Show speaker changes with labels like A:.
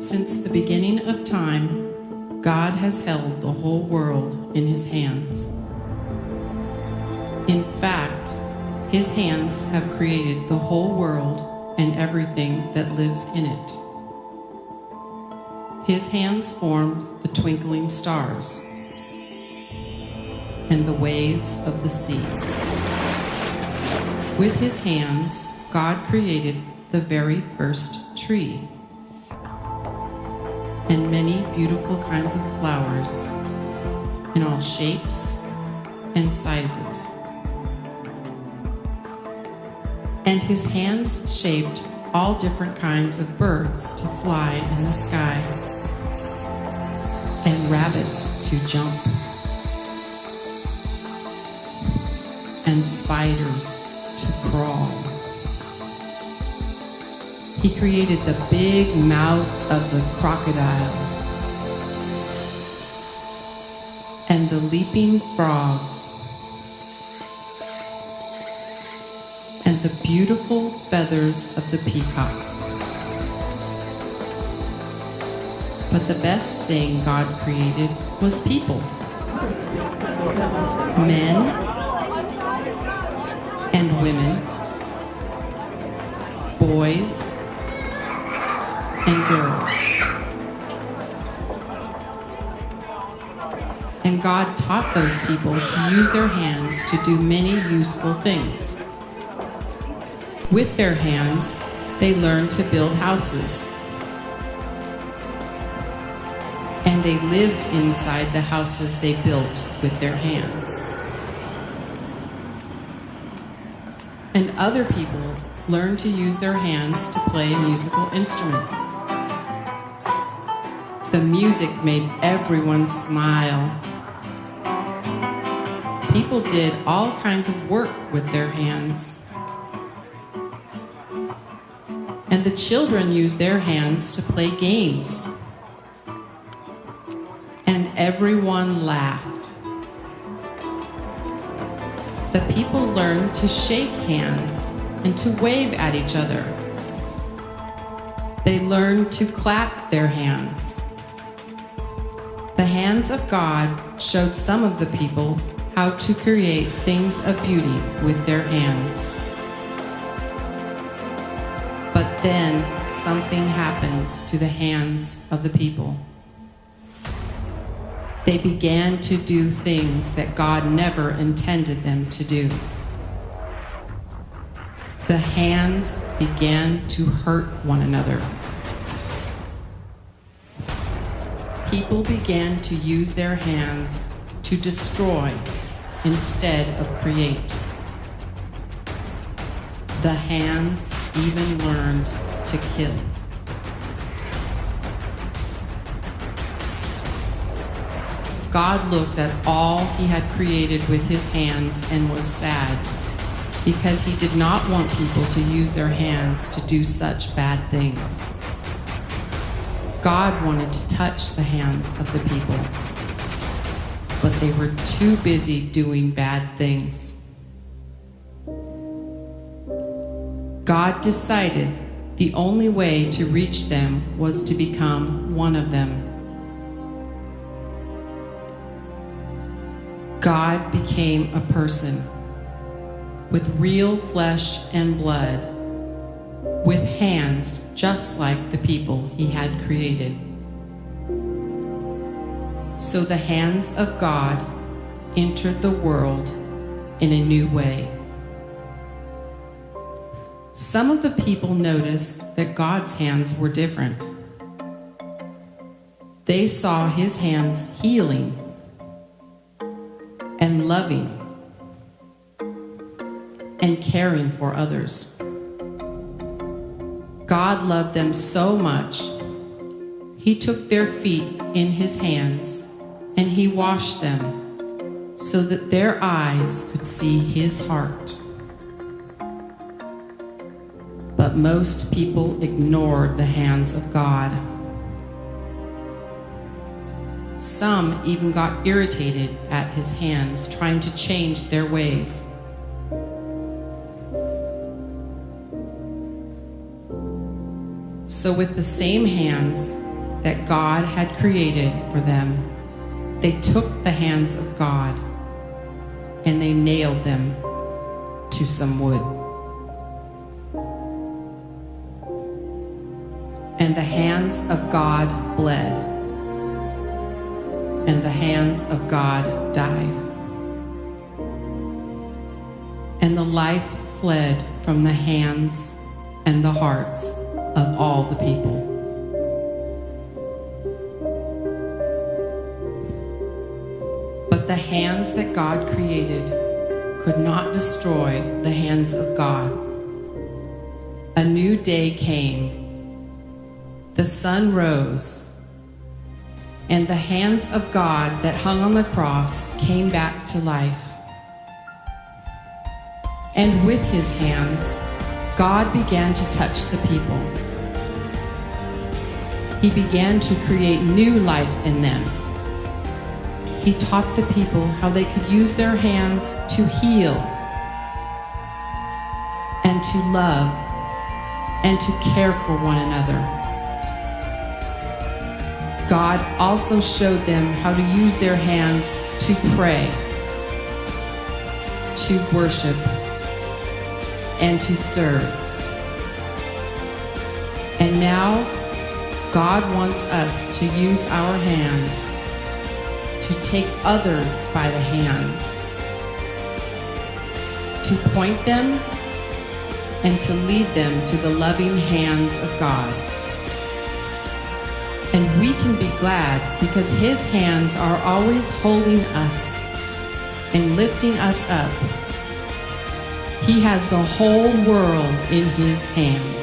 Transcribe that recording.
A: Since the beginning of time, God has held the whole world in his hands. In fact, his hands have created the whole world and everything that lives in it. His hands formed the twinkling stars and the waves of the sea. With his hands, God created the very first tree and many beautiful kinds of flowers in all shapes and sizes. And his hands shaped all different kinds of birds to fly in the sky, and rabbits to jump, and spiders to crawl. He created the big mouth of the crocodile and the leaping frogs and the beautiful feathers of the peacock. But the best thing God created was people. Men and women, boys and girls. And God taught those people to use their hands to do many useful things. With their hands, they learned to build houses. And they lived inside the houses they built with their hands. And other people learned to use their hands to play musical instruments. The music made everyone smile. People did all kinds of work with their hands. And the children used their hands to play games. And everyone laughed. The people learned to shake hands and to wave at each other. They learned to clap their hands. The hands of God showed some of the people how to create things of beauty with their hands. But then something happened to the hands of the people. They began to do things that God never intended them to do. The hands began to hurt one another. People began to use their hands to destroy instead of create. The hands even learned to kill. God looked at all he had created with his hands and was sad, because he did not want people to use their hands to do such bad things. God wanted to touch the hands of the people, but they were too busy doing bad things. God decided the only way to reach them was to become one of them. God became a person with real flesh and blood, with hands just like the people he had created. So the hands of God entered the world in a new way. Some of the people noticed that God's hands were different. They saw his hands healing and loving and caring for others. God loved them so much, he took their feet in his hands and he washed them so that their eyes could see his heart. But most people ignored the hands of God. Some even got irritated at his hands, trying to change their ways. So with the same hands, that God had created for them, they took the hands of God and they nailed them to some wood. And the hands of God bled, and the hands of God died. And the life fled from the hands and the hearts of all the people. But the hands that God created could not destroy the hands of God. A new day came. The sun rose, and the hands of God that hung on the cross came back to life. And with his hands, God began to touch the people. He began to create new life in them. He taught the people how they could use their hands to heal and to love and to care for one another. God also showed them how to use their hands to pray, to worship, and to serve. And now, God wants us to use our hands to take others by the hands, to point them and to lead them to the loving hands of God. And we can be glad because his hands are always holding us and lifting us up. He has the whole world in his hands.